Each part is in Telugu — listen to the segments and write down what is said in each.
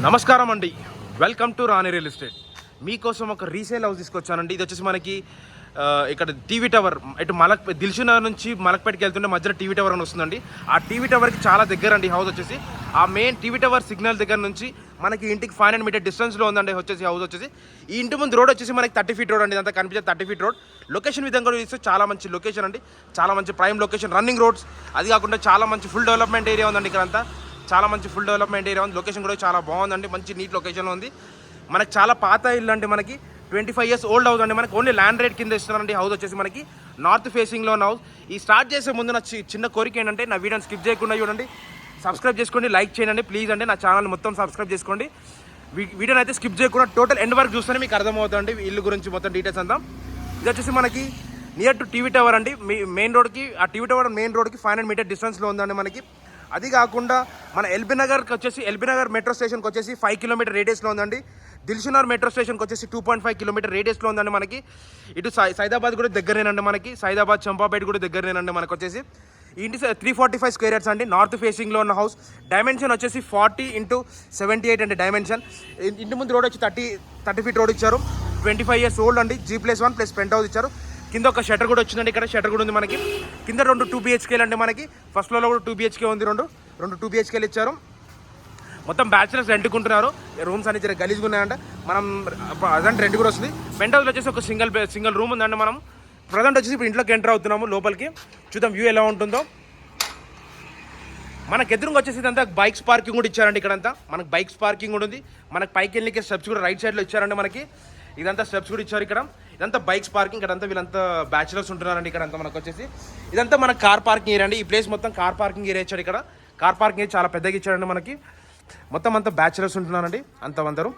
నమస్కారం అండి. Welcome to Rani real estate. మీకోసం ఒక రీసేల్ హౌస్ తీసుకొచ్చానండి. ఇది వచ్చేసి మనకి ఇక్కడ టీవీ టవర్ ఇటు దిల్షునగర్ నుంచి మలక్పేటకి వెళ్తుంటే మధ్యలో టీవీ టవర్ అని వస్తుందండి. ఆ టీవీ టవర్కి చాలా దగ్గర అండి హౌస్ వచ్చేసి. ఆ మెయిన్ టీవీ టవర్ సిగ్నల్ దగ్గర నుంచి మనకి ఇంటికి 500 మీటర్ డిస్టెన్స్లో ఉందండి వచ్చేసి హౌస్ వచ్చేసి. ఈ ఇంటి ముందు రోడ్ వచ్చేసి మనకి 30 ఫీట్ రోడ్ అండి. ఇదంతా కనిపించే 30 ఫీట్ రోడ్. లొకేషన్ విధంగా చూస్తే చాలా మంచి లొకేషన్ అండి. చాలా మంచి ప్రైమ్ లొకేషన్, రన్నింగ్ రోడ్స్. అది కాకుండా చాలా మంచి ఫుల్ డెవలప్మెంట్ ఏరియా ఉందండి. ఇక్కడంతా చాలా మంచి ఫుల్ డెవలప్మెంట్ ఏరియా ఉంది. లొకేషన్ కూడా చాలా బాగుందండి. మంచి నీట్ లొకేషన్లో ఉంది. మనకి చాలా పాత ఇల్లు అండి. మనకి 25 years ఓల్డ్ హౌస్ అండి. మనకి ఓన్లీ ల్యాండ్ రేట్ కింద ఇస్తున్నారండి. హౌస్ వచ్చేసి మనకి నార్త్ ఫేసింగ్లో ఉన్న హౌస్. ఈ స్టార్ట్ చేసే ముందు నా చిన్న కోరిక ఏంటంటే నా వీడియోని స్కిప్ చేయకుండా చూడండి, సబ్స్క్రైబ్ చేసుకోండి, లైక్ చేయండి ప్లీజ్ అండి. నా ఛానల్ మొత్తం సబ్స్క్రైబ్ చేసుకోండి. వీడియోని అయితే స్కిప్ చేయకుండా టోటల్ ఎండ్ వరకు చూస్తేనే మీకు అర్థమవుతుందండి ఇల్లు గురించి మొత్తం డీటెయిల్స్ అంతా. ఇది వచ్చేసి మనకి నియర్ టు టీవీ టవర్ అండి. మెయిన్ రోడ్కి ఆ టీవీ టవర్ మెయిన్ రోడ్కి 500 మీటర్ డిస్టెన్స్లో ఉందండి మనకి. అది కాకుండా మన ఎల్బీ నగర్ మెట్రో స్టేషన్కి వచ్చేసి 5 కిలోమీటర్ రేడియస్లో ఉందండి. దిల్షునగర్ మెట్రో స్టేషన్కి వచ్చేసి 2.5 కిలోమీటర్ రేడియస్లో ఉందండి మనకి. ఇటు సైదాబాద్ కూడా దగ్గరేనండి మనకి. సైదాబాద్ చంపాపేట కూడా దగ్గరేనండి మనకు వచ్చేసి. ఈ ఇంటి 345 స్క్వేర్ యార్డ్స్ అండి. నార్త్ ఫేసింగ్లో ఉన్న హౌస్. డైమెన్షన్ వచ్చేసి 40x78 అండి డైమెన్షన్. ఇంటి ముందు రోడ్ వచ్చి 30 ఫీట్ రోడ్ ఇచ్చారు. 25 years ఓల్డ్ అండి. G+1 ప్లస్ పెంట్ హౌస్ ఇచ్చారు. కింద ఒక షటర్ కూడా వచ్చిందండి. ఇక్కడ షటర్ కూడా ఉంది మనకి. కింద 2 BHKలు అండి మనకి. ఫస్ట్ ఫ్లోర్లో కూడా 2 BHK ఉంది. రెండు 2 BHKలు ఇచ్చారు. మొత్తం బ్యాచిలర్స్ రెంట్కుంటున్నారు. రూమ్స్ అన్ని గలీజ్గా ఉన్నాయంట. మనం అదంటే రెంట్ కూడా వస్తుంది. పెంట్ హౌస్లో వచ్చేసి ఒక సింగిల్ రూమ్ ఉందండి. మనం ప్రజెంట్ వచ్చేసి ఇప్పుడు ఇంట్లోకి ఎంటర్ అవుతున్నాము. లోపలికి చూద్దాం వ్యూ ఎలా ఉంటుందో. మనకు ఎదురుగా వచ్చేసి ఇదంతా బైక్స్ పార్కింగ్ కూడా ఇచ్చారండి. ఇక్కడంతా మనకు బైక్స్ పార్కింగ్ కూడా ఉంది. మనకు పైకి వెళ్ళికే స్టెప్స్ కూడా రైట్ సైడ్లో ఇచ్చారండి మనకి. ఇదంతా స్టెప్స్ కూడా ఇచ్చారు ఇక్కడ. ఇదంతా బైక్స్ పార్కింగ్. ఇక్కడంతా వీళ్ళంతా బ్యాచిలర్స్ ఉంటున్నారండి. ఇక్కడంతా మనకు వచ్చేసి ఇదంతా మన కార్ పార్కింగ్ ఏరియా అండి. ఈ ప్లేస్ మొత్తం కార్ పార్కింగ్ ఏరియా ఇచ్చాడు. ఇక్కడ కార్ పార్కింగ్ ఏరియా చాలా పెద్దగా ఇచ్చాడండి మనకి. మొత్తం అంతా బ్యాచిలర్స్ ఉంటున్నారండి అందరూ.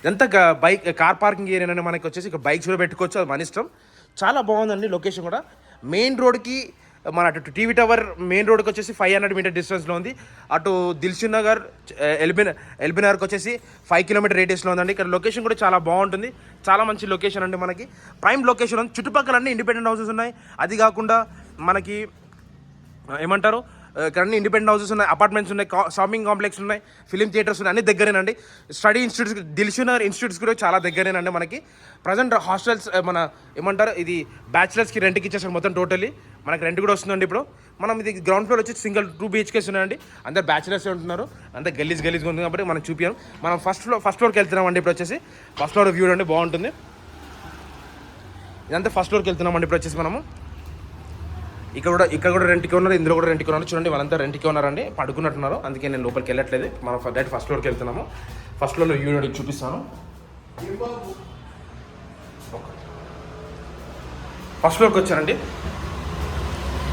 ఇదంతా కార్ పార్కింగ్ ఏరియా అండి మనకి వచ్చేసి. ఇక్కడ బైక్స్ కూడా పెట్టుకోవచ్చు, అది మన ఇష్టం. చాలా బాగుందండి లొకేషన్ కూడా. మెయిన్ రోడ్కి మన అటు టీవీ టవర్ మెయిన్ రోడ్కి వచ్చేసి 500 మీటర్ డిస్టెన్స్లో ఉంది. అటు దిల్షునగర్ ఎల్బీ నగర్కి వచ్చేసి 5 కిలోమీటర్ రేడియస్లో ఉందండి. ఇక్కడ లొకేషన్ కూడా చాలా బాగుంటుంది. చాలా మంచి లొకేషన్ అండి మనకి. ప్రైమ్ లొకేషన్ ఉంది. చుట్టుపక్కల అన్ని ఇండిపెండెంట్ హౌసెస్ ఉన్నాయి. అది కాకుండా మనకి ఏమంటారు, ఇక్కడ అన్ని ఇండిపెండెంట్ హౌసెస్ ఉన్నాయి, అపార్ట్మెంట్స్ ఉన్నాయి, షాపింగ్ కాంప్లెక్స్ ఉన్నాయి, ఫిలిం థియేటర్స్ ఉన్నాయి, అన్ని దగ్గరేనండి. స్టడీ ఇన్స్టిట్యూట్స్, దిల్షునగర్ ఇన్స్టిట్యూట్స్ కూడా చాలా దగ్గరేనండి మనకి. ప్రజెంట్ హాస్టల్స్ మన ఏమంటారు ఇది బ్యాచిలర్స్కి రెంట్కి ఇచ్చేసారు మొత్తం టోటలీ. మనకి రెంట్ కూడా వస్తుందండి. ఇప్పుడు మనం ఇది గ్రౌండ్ ఫ్లోర్ వచ్చి సింగిల్ 2 BHKs ఉన్నాయండి. అందరు బ్యాచిలర్స్ ఉంటున్నారు. అంతా గలీజ్గా ఉంది కాబట్టి మనం చూపించాం. మనం ఫస్ట్ ఫ్లోర్కి వెళ్తున్నామండి. ఇప్పుడు వచ్చేసి ఫస్ట్ ఫ్లోర్ వ్యూ అండి బాగుంటుంది. ఇదంతా ఫస్ట్ ఫ్లోర్కి వెళ్తున్నామండి. ఇప్పుడు వచ్చేసి మనము ఇక్కడ కూడా రెంట్కి ఉన్నారు, ఇందులో కూడా రెంట్కి ఉన్నారు. చూడండి వాళ్ళంతా రెంట్కి ఉన్నారండి, పడుకున్నట్టున్నారు. అందుకే నేను లోపలికి వెళ్ళట్లేదు. మనం డైరెక్ట్ ఫస్ట్ ఫ్లోర్కి వెళ్తున్నాము. ఫస్ట్ ఫ్లోర్లో వ్యూ చూపిస్తాను. ఫస్ట్ ఫ్లోర్కి వచ్చానండి.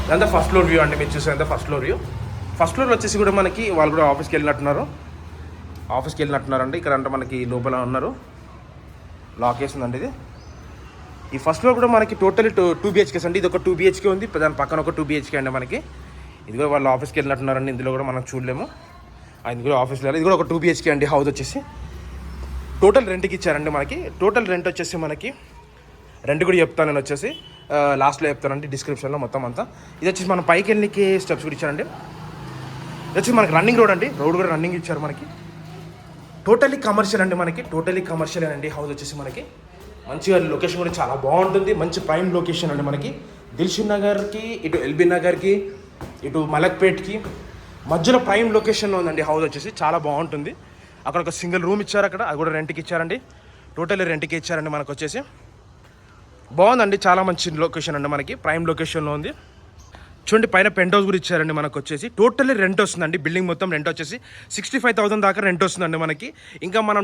ఇదంతా ఫస్ట్ ఫ్లోర్ వ్యూ అండి. మీరు చూసేంత first floor view. First floor వచ్చేసి కూడా మనకి వాళ్ళు కూడా ఆఫీస్కి వెళ్ళినట్టున్నారండి. ఇక్కడ అంటే మనకి లోపల ఉన్నారు. లాక్ వేసిందండి ఇది. ఈ ఫస్ట్ ఫ్లోర్ కూడా మనకి టోటల్లీ 2 BHKs అండి. ఇది ఒక 2 BHK ఉంది. దాని పక్కన ఒక 2 BHK అండి మనకి. ఇది కూడా వాళ్ళు ఆఫీస్కి వెళ్ళినట్టున్నారండి. ఇందులో కూడా మనం చూడలేము. ఇది కూడా ఆఫీస్లో ఇది కూడా ఒక 2 BHK అండి. హౌస్ వచ్చేసి టోటల్ రెంట్కి ఇచ్చారండి మనకి. టోటల్ రెంట్ వచ్చేసి మనకి రెంట్ కూడా చెప్తాను నేను వచ్చేసి లాస్ట్లో చెప్తానండి డిస్క్రిప్షన్లో మొత్తం అంతా. ఇది వచ్చేసి మనం పైకి వెళ్ళికి స్టెప్స్ కూడా ఇచ్చారండి. ఇది వచ్చేసి మనకి రన్నింగ్ రోడ్ అండి. రోడ్ కూడా రన్నింగ్ ఇచ్చారు మనకి. టోటల్లీ కమర్షియల్ అండి మనకి. టోటల్లీ కమర్షియల్ అండి హౌస్ వచ్చేసి మనకి. మంచిగా లొకేషన్ కూడా చాలా బాగుంటుంది. మంచి ప్రైమ్ లొకేషన్ అండి మనకి. దిల్షునగర్కి ఇటు ఎల్బీ నగర్కి ఇటు మలక్పేట్కి మధ్యలో ప్రైమ్ లొకేషన్లో ఉందండి హౌస్ వచ్చేసి. చాలా బాగుంటుంది. అక్కడ ఒక సింగిల్ రూమ్ ఇచ్చారు. అక్కడ అది కూడా రెంట్కి ఇచ్చారండి. టోటల్లీ రెంట్కి ఇచ్చారండి మనకు వచ్చేసి. బాగుందండి. చాలా మంచి లొకేషన్ అండి మనకి. ప్రైమ్ లొకేషన్లో ఉంది. చూడండి పైన పెంట్ హౌస్ కూడా ఇచ్చారండి మనకు వచ్చేసి. టోటల్లీ రెంట్ వస్తుందండి. బిల్డింగ్ మొత్తం రెంట్ వచ్చేసి 65,000 దాకా రెంట్ వస్తుందండి మనకి. ఇంకా మనం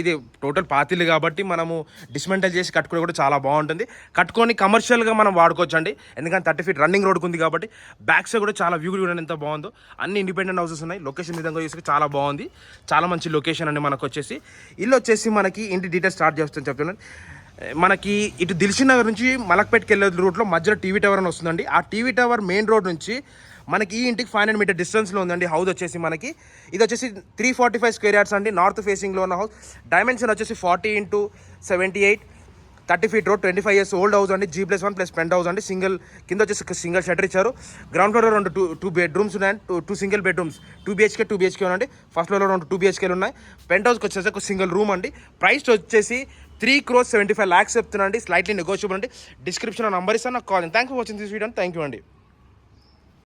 ఇది టోటల్ పాతిల్లు కాబట్టి మనము డిస్మెంటల్ చేసి కట్టుకుని కూడా చాలా బాగుంటుంది. కట్టుకొని కమర్షియల్గా మనం వాడుకోవచ్చు అండి. ఎందుకంటే 30 ఫీట్ రన్నింగ్ రోడ్కి ఉంది కాబట్టి. బ్యాక్ సైడ్ కూడా చాలా వ్యూ కూడా ఎంత బాగుందో. అన్ని ఇండిపెండెంట్ హౌసెస్ ఉన్నాయి. లొకేషన్ విధంగా చూసి చాలా బాగుంది. చాలా మంచి లొకేషన్ అండి మనకు వచ్చేసి. ఇల్లు వచ్చేసి మనకి ఇంటి డీటెయిల్స్ స్టార్ట్ చేస్తాను చెప్తున్నాను. మనకి ఇటు దిల్షునగర్ నుంచి మలక్పేట్కి వెళ్ళే రూట్లో మధ్యలో టీవీ టవర్ అని వస్తుందండి. ఆ టీవీ టవర్ మెయిన్ రోడ్ నుంచి మనకి ఈ ఇంటికి 500 మీటర్ డిస్టెన్స్లో ఉందండి హౌస్ వచ్చేసి మనకి. ఇది వచ్చేసి 345 స్క్వేర్ యార్డ్స్ అండి. నార్త్ ఫేసింగ్లో ఉన్న హౌస్. డైమెన్షన్ వచ్చేసి 40x78. 30 feet road, 25 years old house అండి. G+1 ప్లస్ పెంట్ హౌస్ అండి. సింగిల్ కింద వచ్చేసి సింగిల్ షటర్ ఇచ్చారు. గ్రౌండ్ ఫ్లోర్లో రెండు టూ బెడ్రూమ్స్ ఉన్నాయండి. టూ సింగిల్ బెడ్రూమ్స్, 2 BHK ఉందండి. ఫస్ట్ ఫ్లోర్లో రెండు 2 BHKలు ఉన్నాయి. పెంట్ హౌస్కి వచ్చేసి ఒక సింగిల్ రూమ్ అండి. ప్రైస్ వచ్చేసి 3,75,00,000 చెప్తున్నాండి. స్లైట్లీ నెగోషియబుల్ అండి. డిస్క్రిప్షన్లో నంబర్ ఇస్తాను, నాకు call. Thanks for watching this video. Thank you అండి.